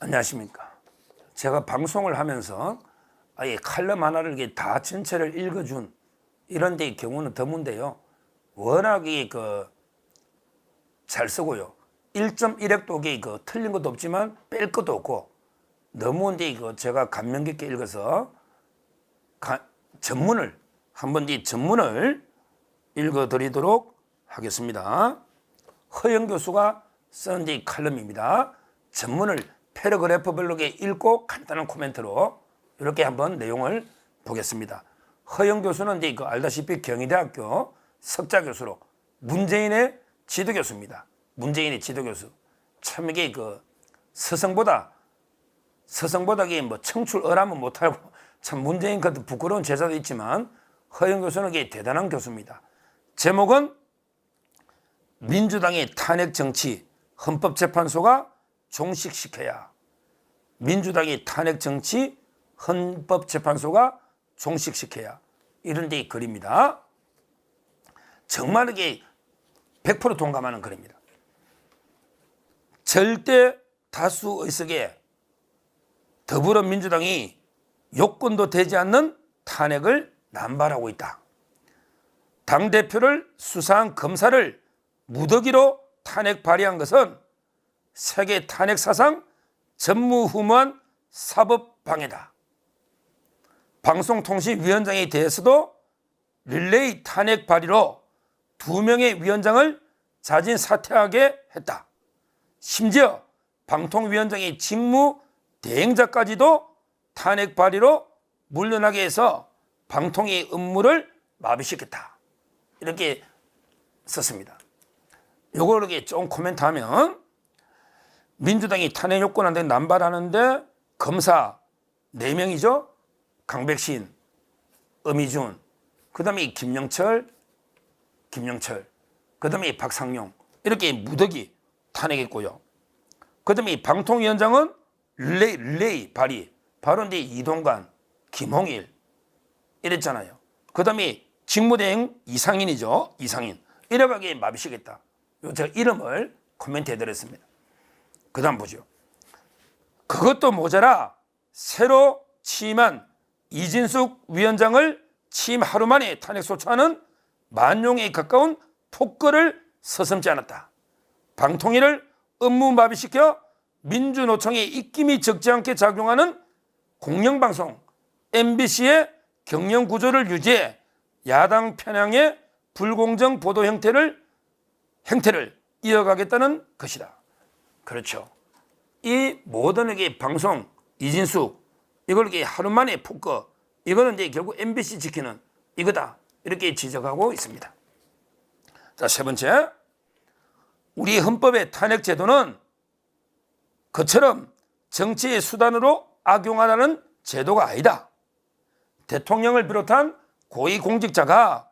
안녕하십니까. 제가 방송을 하면서 아예 칼럼 하나를 이렇게 다 전체를 읽어준 이런 데의 경우는 드문데요. 워낙에 잘 쓰고요. 1.1획도 틀린 것도 없지만 뺄 것도 없고 너무 제가 감명 깊게 읽어서 전문을 한번 전문을 읽어드리도록 하겠습니다. 허영 교수가 쓴 칼럼입니다. 전문을 패러그래프별로 읽고 간단한 코멘트로 이렇게 한번 내용을 보겠습니다. 허영 교수는 알다시피 경희대학교 석좌 교수로 문재인의 지도교수입니다. 문재인의 지도교수. 참 이게 서성보다 청출어람은 못하고 참 문재인 같은 부끄러운 제자도 있지만 허영 교수는 대단한 교수입니다. 제목은 민주당의 탄핵 정치 헌법재판소가 종식시켜야. 민주당의 탄핵 정치 헌법재판소가 종식시켜야. 이런 데 글입니다. 정말 이게 100% 동감하는 글입니다. 절대 다수 의석에 더불어민주당이 요건도 되지 않는 탄핵을 남발하고 있다. 당대표를 수사한 검사를 무더기로 탄핵 발의한 것은 세계 탄핵 사상 전무후무한 사법 방해다. 방송통신위원장에 대해서도 릴레이 탄핵 발의로 2명의 위원장을 자진 사퇴하게 했다. 심지어 방통위원장의 직무 대행자까지도 탄핵 발의로 물러나게 해서 방통의 업무를 마비시켰다. 이렇게 썼습니다. 요걸 이렇게 좀 코멘트하면 민주당이 탄핵 요건한테 남발하는데 검사 4명이죠. 강백신, 엄희준, 그 다음에 김영철, 그 다음에 박상용 이렇게 무더기 탄핵했고요. 그 다음에 방통위원장은 릴레이 발의 바로 이동관, 김홍일 이랬잖아요. 그 다음에 직무대행 이상인이죠. 이상인 이래가게 마비시겠다. 제가 이름을 코멘트 해드렸습니다. 그 다음 보죠. 그것도 모자라 새로 취임한 이진숙 위원장을 취임 하루 만에 탄핵 소추하는 만용에 가까운 폭거를 서슴지 않았다. 방통위를 업무 마비시켜 민주노총의 입김이 적지 않게 작용하는 공영방송 MBC의 경영구조를 유지해 야당 편향의 불공정 보도 행태를 이어가겠다는 것이다. 그렇죠. 이 모든 방송 이진숙 이걸 하루 만에 폭거 이거는 결국 MBC 지키는 이거다. 이렇게 지적하고 있습니다. 자, 세 번째. 우리 헌법의 탄핵 제도는 그처럼 정치의 수단으로 악용하라는 제도가 아니다. 대통령을 비롯한 고위공직자가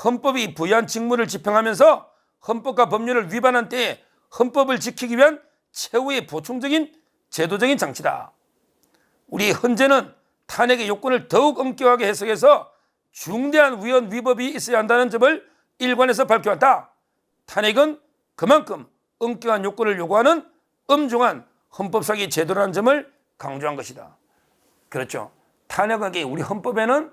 헌법이 부여한 직무를 집행하면서 헌법과 법률을 위반한 때에 헌법을 지키기 위한 최후의 보충적인 제도적인 장치다. 우리 헌재는 탄핵의 요건을 더욱 엄격하게 해석해서 중대한 위헌 위법이 있어야 한다는 점을 일관해서 밝혀왔다. 탄핵은 그만큼 엄격한 요건을 요구하는 엄중한 헌법상의 제도라는 점을 강조한 것이다. 그렇죠. 탄핵은 우리 헌법에는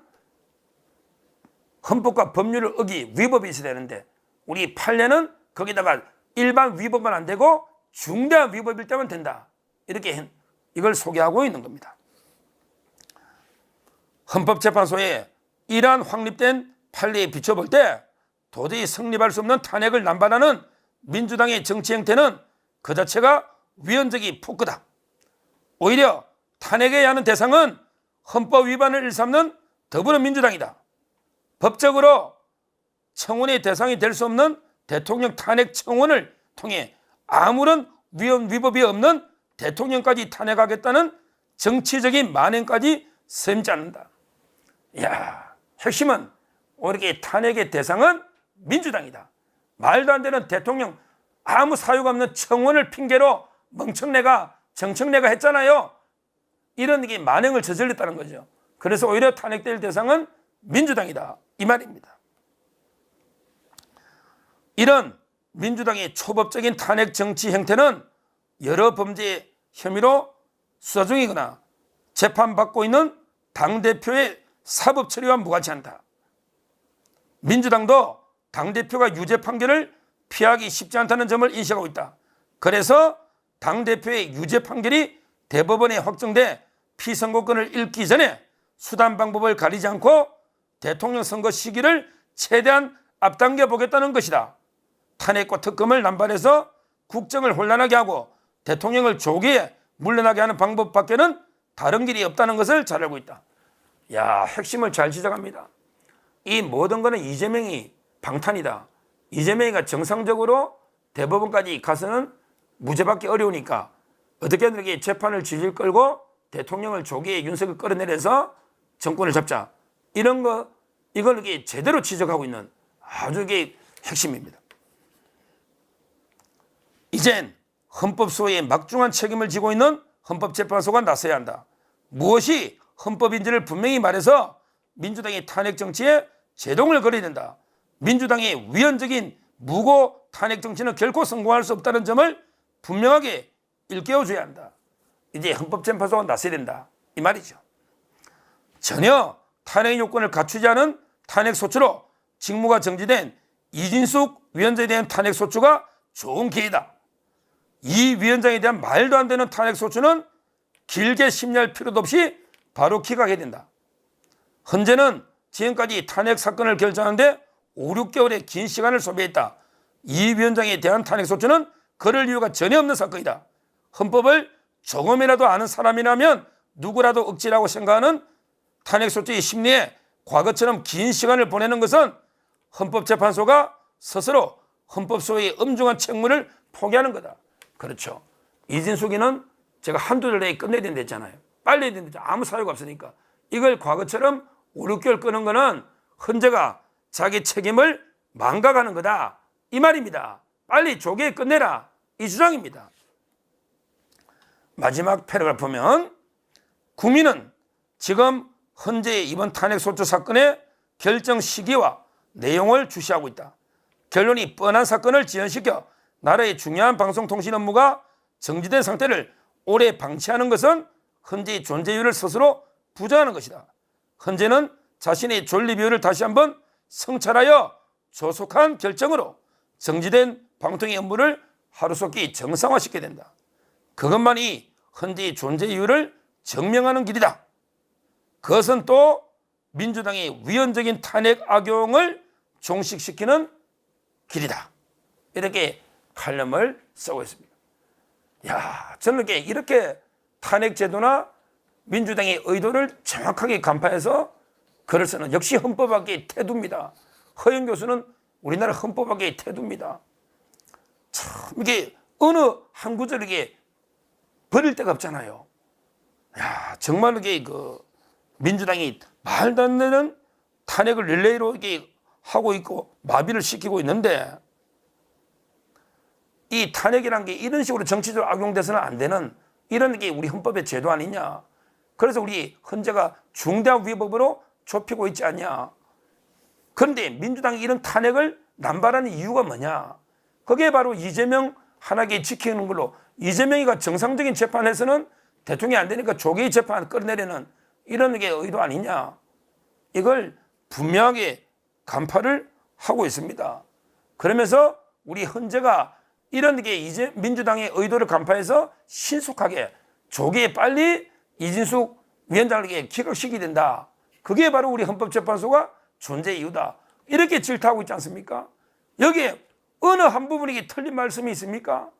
헌법과 법률을 어기 위법이 있어야 되는데 우리 판례는 거기다가 일반 위법은 안 되고 중대한 위법일 때만 된다. 이렇게 이걸 소개하고 있는 겁니다. 헌법재판소에 이러한 확립된 판례에 비춰볼 때 도저히 성립할 수 없는 탄핵을 남발하는 민주당의 정치 행태는 그 자체가 위헌적인 폭거다. 오히려 탄핵해야 하는 대상은 헌법 위반을 일삼는 더불어민주당이다. 법적으로 청원의 대상이 될 수 없는 대통령 탄핵 청원을 통해 아무런 위헌 위법이 없는 대통령까지 탄핵하겠다는 정치적인 만행까지 셈지 않는다. 이야, 핵심은 오히려 탄핵의 대상은 민주당이다. 말도 안 되는 대통령 아무 사유가 없는 청원을 핑계로 멍청내가 정청래가 했잖아요. 이런 만행을 저질렀다는 거죠. 그래서 오히려 탄핵될 대상은 민주당이다. 이 말입니다. 이런 민주당의 초법적인 탄핵 정치 행태는 여러 범죄 혐의로 수사 중이거나 재판받고 있는 당대표의 사법 처리와 무관치 않다. 민주당도 당대표가 유죄 판결을 피하기 쉽지 않다는 점을 인식하고 있다. 그래서 당대표의 유죄 판결이 대법원에 확정돼 피선거권을 잃기 전에 수단 방법을 가리지 않고 대통령 선거 시기를 최대한 앞당겨 보겠다는 것이다. 탄핵과 특검을 남발해서 국정을 혼란하게 하고 대통령을 조기에 물러나게 하는 방법밖에는 다른 길이 없다는 것을 잘 알고 있다. 야, 핵심을 잘 지적합니다. 이 모든 것은 이재명이 방탄이다. 이재명이가 정상적으로 대법원까지 가서는 무죄받기 어려우니까 어떻게든 이렇게 재판을 질질 끌고 대통령을 조기에 윤석을 끌어내려서 정권을 잡자. 이런 거, 이걸 이렇게 제대로 지적하고 있는 아주 이게 핵심입니다. 이젠 헌법 소위에 막중한 책임을 지고 있는 헌법재판소가 나서야 한다. 무엇이 헌법인지를 분명히 말해서 민주당의 탄핵 정치에 제동을 걸어야 된다. 민주당의 위헌적인 무고 탄핵 정치는 결코 성공할 수 없다는 점을 분명하게 일깨워줘야 한다. 이제 헌법재판소가 나서야 된다. 이 말이죠. 전혀 탄핵 요건을 갖추지 않은 탄핵소추로 직무가 정지된 이진숙 위원장에 대한 탄핵소추가 좋은 기회다. 이 위원장에 대한 말도 안 되는 탄핵소추는 길게 심리할 필요도 없이 바로 기각해야 된다. 헌재는 지금까지 탄핵 사건을 결정하는데 5, 6개월의 긴 시간을 소비했다. 이 위원장에 대한 탄핵소추는 그럴 이유가 전혀 없는 사건이다. 헌법을 조금이라도 아는 사람이라면 누구라도 억지라고 생각하는 탄핵소추의 심리에 과거처럼 긴 시간을 보내는 것은 헌법재판소가 스스로 헌법소의 엄중한 책무를 포기하는 거다. 그렇죠. 이진숙이는 제가 한두 달 내에 끝내야 된다 했잖아요. 빨리 해야 된다. 아무 사유가 없으니까. 이걸 과거처럼 5, 6개월 끄는 거는 헌재가 자기 책임을 망각하는 거다. 이 말입니다. 빨리 조기에 끝내라. 이 주장입니다. 마지막 패러그래프 보면 국민은 지금 헌재의 이번 탄핵소추 사건의 결정 시기와 내용을 주시하고 있다. 결론이 뻔한 사건을 지연시켜 나라의 중요한 방송통신 업무가 정지된 상태를 오래 방치하는 것은 헌재의 존재 이유를 스스로 부정하는 것이다. 헌재는 자신의 존립 이유를 다시 한번 성찰하여 조속한 결정으로 정지된 방통의 업무를 하루속히 정상화시켜야 된다. 그것만이 헌재의 존재 이유를 증명하는 길이다. 그것은 또 민주당의 위헌적인 탄핵 악용을 종식시키는 길이다. 이렇게 칼럼을 쓰고 있습니다. 야, 저는 이렇게 탄핵 제도나 민주당의 의도를 정확하게 간파해서 글을 쓰는 역시 헌법학계의 태도입니다. 허영 교수는 우리나라 헌법학계의 태도입니다. 참 이게 어느 한 구절에게 버릴 데가 없잖아요. 야, 정말 이게 민주당이 말도 안 되는 탄핵을 릴레이로 이렇게 하고 있고 마비를 시키고 있는데 이 탄핵이라는 게 이런 식으로 정치적으로 악용돼서는 안 되는 이런 게 우리 헌법의 제도 아니냐. 그래서 우리 헌재가 중대한 위법으로 좁히고 있지 않냐. 그런데 민주당이 이런 탄핵을 남발하는 이유가 뭐냐. 그게 바로 이재명 하나게 지키는 걸로 이재명이가 정상적인 재판에서는 대통령이 안 되니까 조기 재판 끌어내려는 이런 게 의도 아니냐. 이걸 분명하게 간파를 하고 있습니다. 그러면서 우리 헌재가 이런 게 이제 민주당의 의도를 간파해서 신속하게 조기에 빨리 이진숙 위원장에게 기각시키게 된다. 그게 바로 우리 헌법재판소가 존재 이유다. 이렇게 질타하고 있지 않습니까? 여기에 어느 한 부분이 틀린 말씀이 있습니까?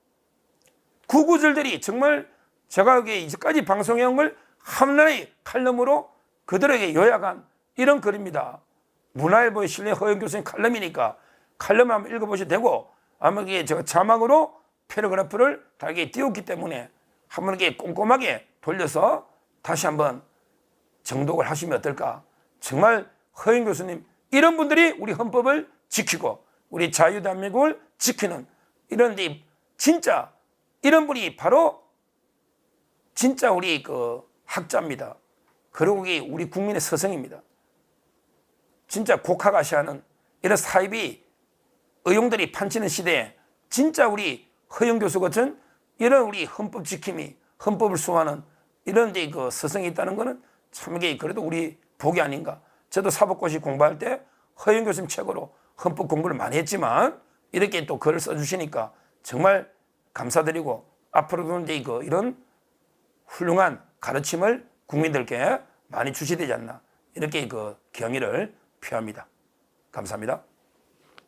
그 구절들이 정말 제가 이제까지 방송해온 걸 하나의 칼럼으로 그들에게 요약한 이런 글입니다. 문화일보에 실린 허영 교수님 칼럼이니까 칼럼을 한번 읽어보셔도 되고 아마 이게 제가 자막으로 패러그래프를 다 이렇게 띄웠기 때문에 한번 이렇게 꼼꼼하게 돌려서 다시 한번 정독을 하시면 어떨까. 정말 허영 교수님 이런 분들이 우리 헌법을 지키고 우리 자유대한민국을 지키는 이런 진짜 이런 분이 바로 진짜 우리 학자입니다. 그리고 우리 국민의 스승입니다. 진짜 곡학아시아는 이런 사이비 의용들이 판치는 시대에 진짜 우리 허영 교수 같은 이런 우리 헌법 지킴이 헌법을 수호하는 이런 이제 그 서성이 있다는 거는 참 이게 그래도 우리 복이 아닌가. 저도 사법고시 공부할 때 허영 교수님 책으로 헌법 공부를 많이 했지만 이렇게 또 글을 써주시니까 정말 감사드리고 앞으로도 이제 이런 훌륭한 가르침을 국민들께 많이 주시되지 않나 이렇게 그 경의를 표합니다. 감사합니다.